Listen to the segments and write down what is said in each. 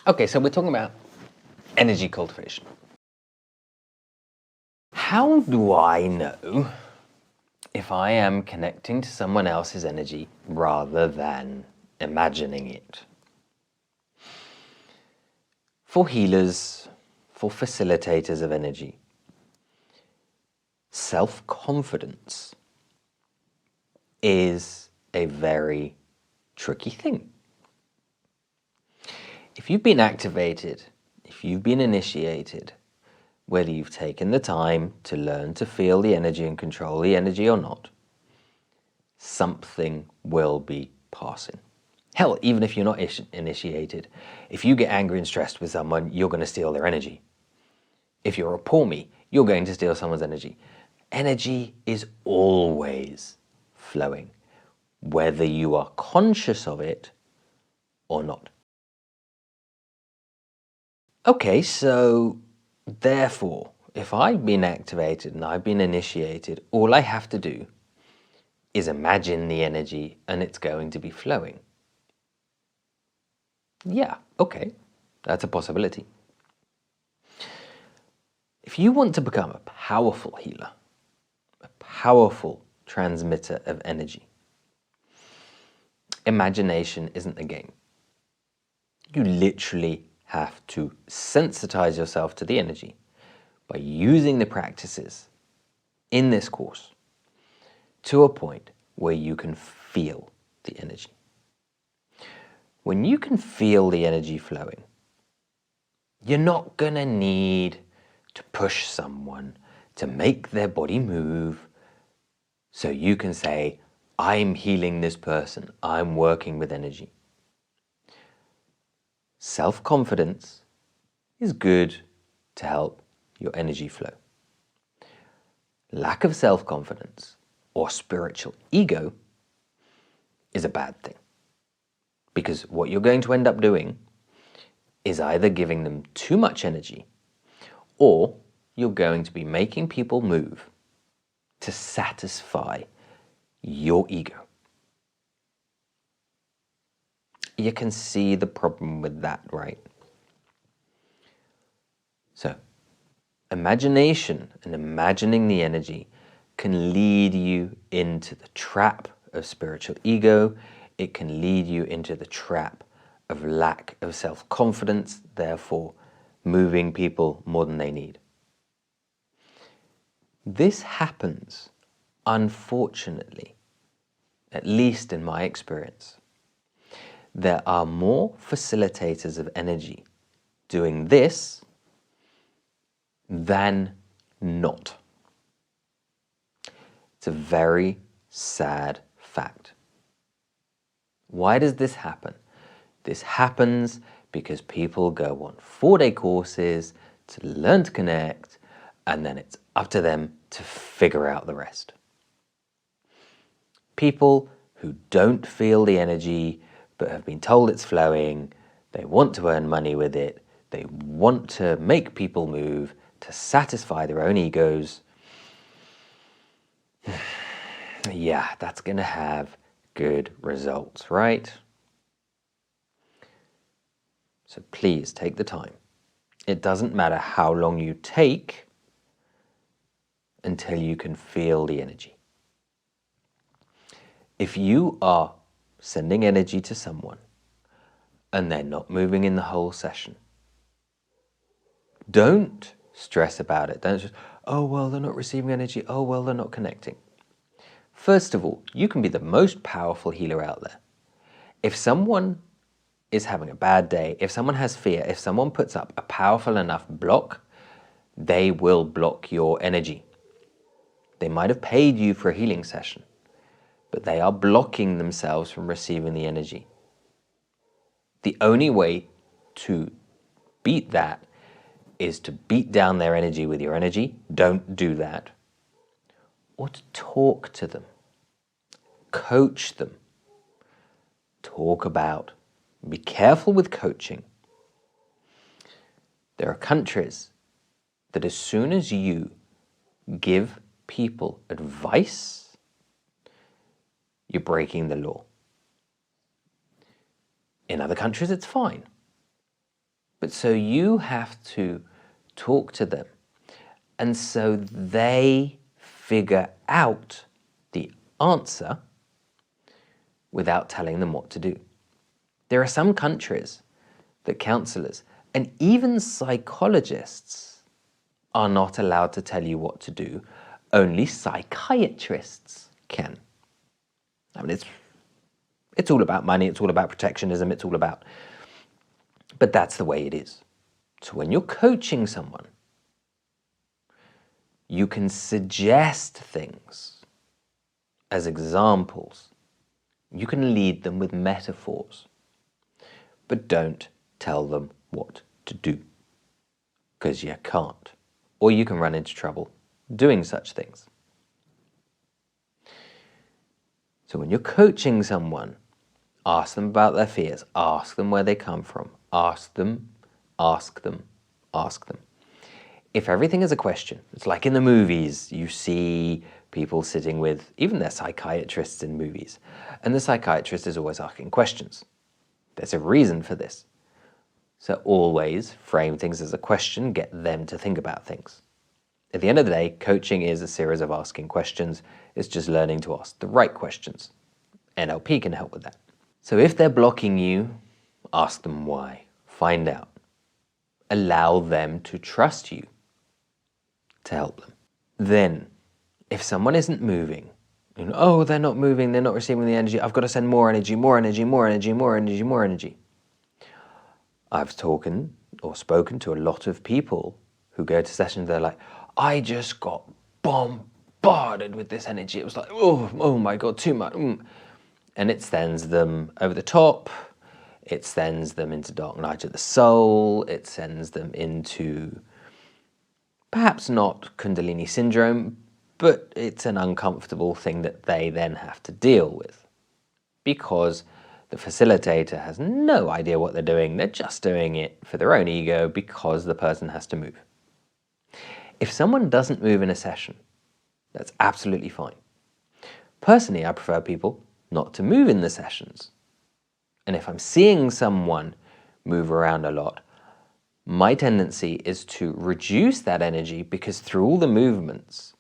Okay, so we're talking about energy cultivation. How do I know if I am connecting to someone else's energy rather than imagining it? For healers, for facilitators of energy, self-confidence is a very tricky thing. If you've been activated, if you've been initiated, whether you've taken the time to learn to feel the energy and control the energy or not, something will be passing. Hell, even if you're not initiated, if you get angry and stressed with someone, you're going to steal their energy. If you're a poor me, you're going to steal someone's energy. Energy is always flowing, whether you are conscious of it or not. Okay, so therefore, if I've been activated and I've been initiated, all I have to do is imagine the energy and it's going to be flowing. Yeah, okay, that's a possibility. If you want to become a powerful healer, a powerful transmitter of energy, imagination isn't the game. You literally have to sensitize yourself to the energy by using the practices in this course to a point where you can feel the energy. When you can feel the energy flowing, you're not going to need to push someone to make their body move so you can say, I'm healing this person, I'm working with energy. Self-confidence is good to help your energy flow. Lack of self-confidence or spiritual ego is a bad thing, because what you're going to end up doing is either giving them too much energy, or you're going to be making people move to satisfy your ego. You can see the problem with that, right? So, imagination and imagining the energy can lead you into the trap of spiritual ego. It can lead you into the trap of lack of self-confidence, therefore moving people more than they need. This happens, unfortunately, at least in my experience. There are more facilitators of energy doing this than not. It's a very sad fact. Why does this happen? This happens because people go on 4-day courses to learn to connect, and then it's up to them to figure out the rest. People who don't feel the energy but have been told it's flowing, they want to earn money with it, they want to make people move to satisfy their own egos. Yeah, that's going to have good results, right? So please take the time. It doesn't matter how long you take until you can feel the energy. If you are sending energy to someone and they're not moving in the whole session, don't stress about it. Don't just, oh, well, they're not receiving energy. Oh, well, they're not connecting. First of all, you can be the most powerful healer out there. If someone is having a bad day, if someone has fear, if someone puts up a powerful enough block, they will block your energy. They might have paid you for a healing session, but they are blocking themselves from receiving the energy. The only way to beat that is to beat down their energy with your energy. Don't do that. Or to talk to them, coach them, talk about. Be careful with coaching. There are countries that as soon as you give people advice, you're breaking the law. In other countries, it's fine. So you have to talk to them, and so they figure out the answer without telling them what to do. There are some countries that counselors and even psychologists are not allowed to tell you what to do. Only psychiatrists can. I mean, it's all about money, it's all about protectionism, it's all about... But that's the way it is. So when you're coaching someone, you can suggest things as examples. You can lead them with metaphors, but don't tell them what to do, because you can't, or you can run into trouble doing such things. So when you're coaching someone, ask them about their fears, ask them where they come from, ask them. If everything is a question, it's like in the movies, you see people sitting with, even their psychiatrists in movies, and the psychiatrist is always asking questions. There's a reason for this. So always frame things as a question, get them to think about things. At the end of the day, coaching is a series of asking questions. It's just learning to ask the right questions. NLP can help with that. So if they're blocking you, ask them why. Find out. Allow them to trust you to help them. Then, if someone isn't moving, oh, they're not moving, they're not receiving the energy, I've got to send more energy, more energy, more energy, more energy, more energy. I've spoken to a lot of people who go to sessions, they're like, I just got bombarded with this energy. It was like, oh my God, too much. And it sends them over the top. It sends them into dark night of the soul. It sends them into perhaps not Kundalini syndrome, but it's an uncomfortable thing that they then have to deal with, because the facilitator has no idea what they're doing. They're just doing it for their own ego because the person has to move. If someone doesn't move in a session, that's absolutely fine. Personally, I prefer people not to move in the sessions. And if I'm seeing someone move around a lot, my tendency is to reduce that energy, because through all the movements,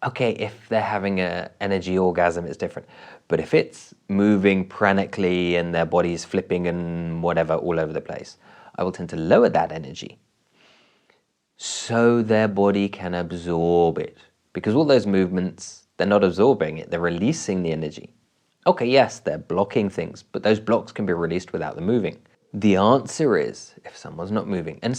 okay, if they're having an energy orgasm, it's different. But if it's moving pranically and their body's flipping and whatever all over the place, I will tend to lower that energy so their body can absorb it. Because all those movements, they're not absorbing it, they're releasing the energy. Okay, yes, they're blocking things, but those blocks can be released without them moving. The answer is, if someone's not moving, and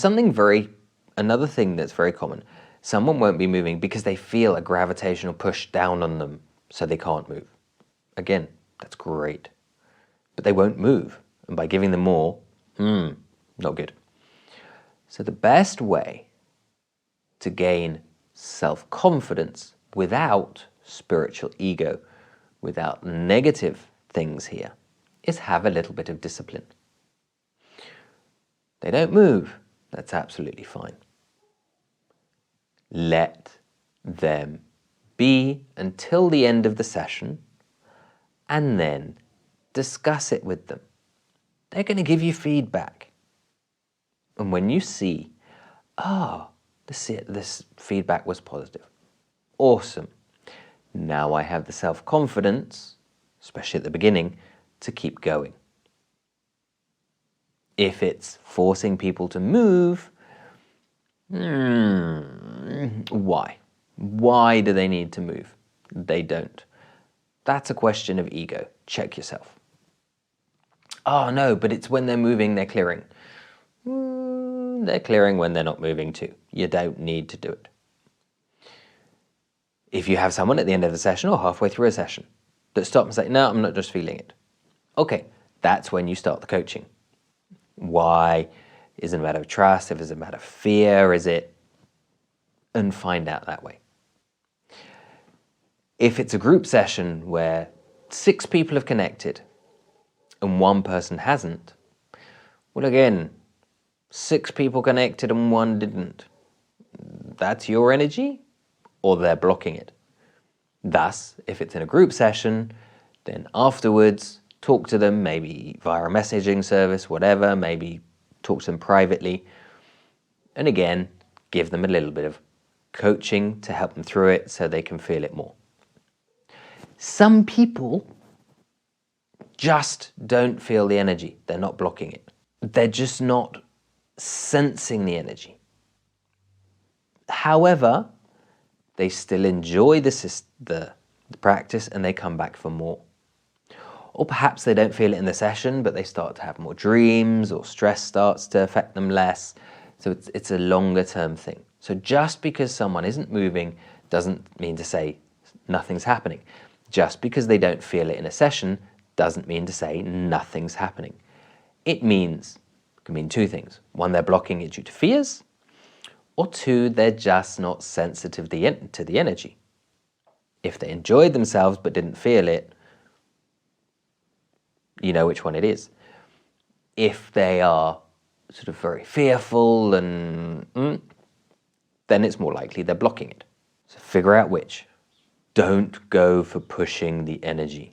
another thing that's very common, someone won't be moving because they feel a gravitational push down on them, so they can't move. Again, that's great. But they won't move, and by giving them more, not good. So the best way to gain self-confidence without spiritual ego, without negative things here, is have a little bit of discipline. They don't move, that's absolutely fine. Let them be until the end of the session, and then discuss it with them. They're going to give you feedback. And when you see, this feedback was positive, awesome. Now I have the self-confidence, especially at the beginning, to keep going. If it's forcing people to move, why? Why do they need to move? They don't. That's a question of ego. Check yourself. Oh no, but it's when they're moving, they're clearing. They're clearing when they're not moving too. You don't need to do it. If you have someone at the end of the session or halfway through a session that stop and say, no, I'm not just feeling it. Okay, that's when you start the coaching. Why? Is it a matter of trust? If it's a matter of fear, is it? And find out that way. If it's a group session where 6 people have connected and 1 person hasn't, well, again, 6 people connected and 1 didn't. That's your energy, or they're blocking it. Thus, if it's in a group session, then afterwards, talk to them, maybe via a messaging service, whatever, maybe talk to them privately. And again, give them a little bit of coaching to help them through it so they can feel it more. Some people just don't feel the energy. They're not blocking it. They're just not sensing the energy. However, they still enjoy the practice and they come back for more. Or perhaps they don't feel it in the session, but they start to have more dreams, or stress starts to affect them less. So it's a longer term thing. So just because someone isn't moving doesn't mean to say nothing's happening. Just because they don't feel it in a session doesn't mean to say nothing's happening. It can mean two things. One, they're blocking it due to fears, or two, they're just not sensitive to the energy. If they enjoyed themselves but didn't feel it, you know which one it is. If they are sort of very fearful and then it's more likely they're blocking it. So figure out which. Don't go for pushing the energy.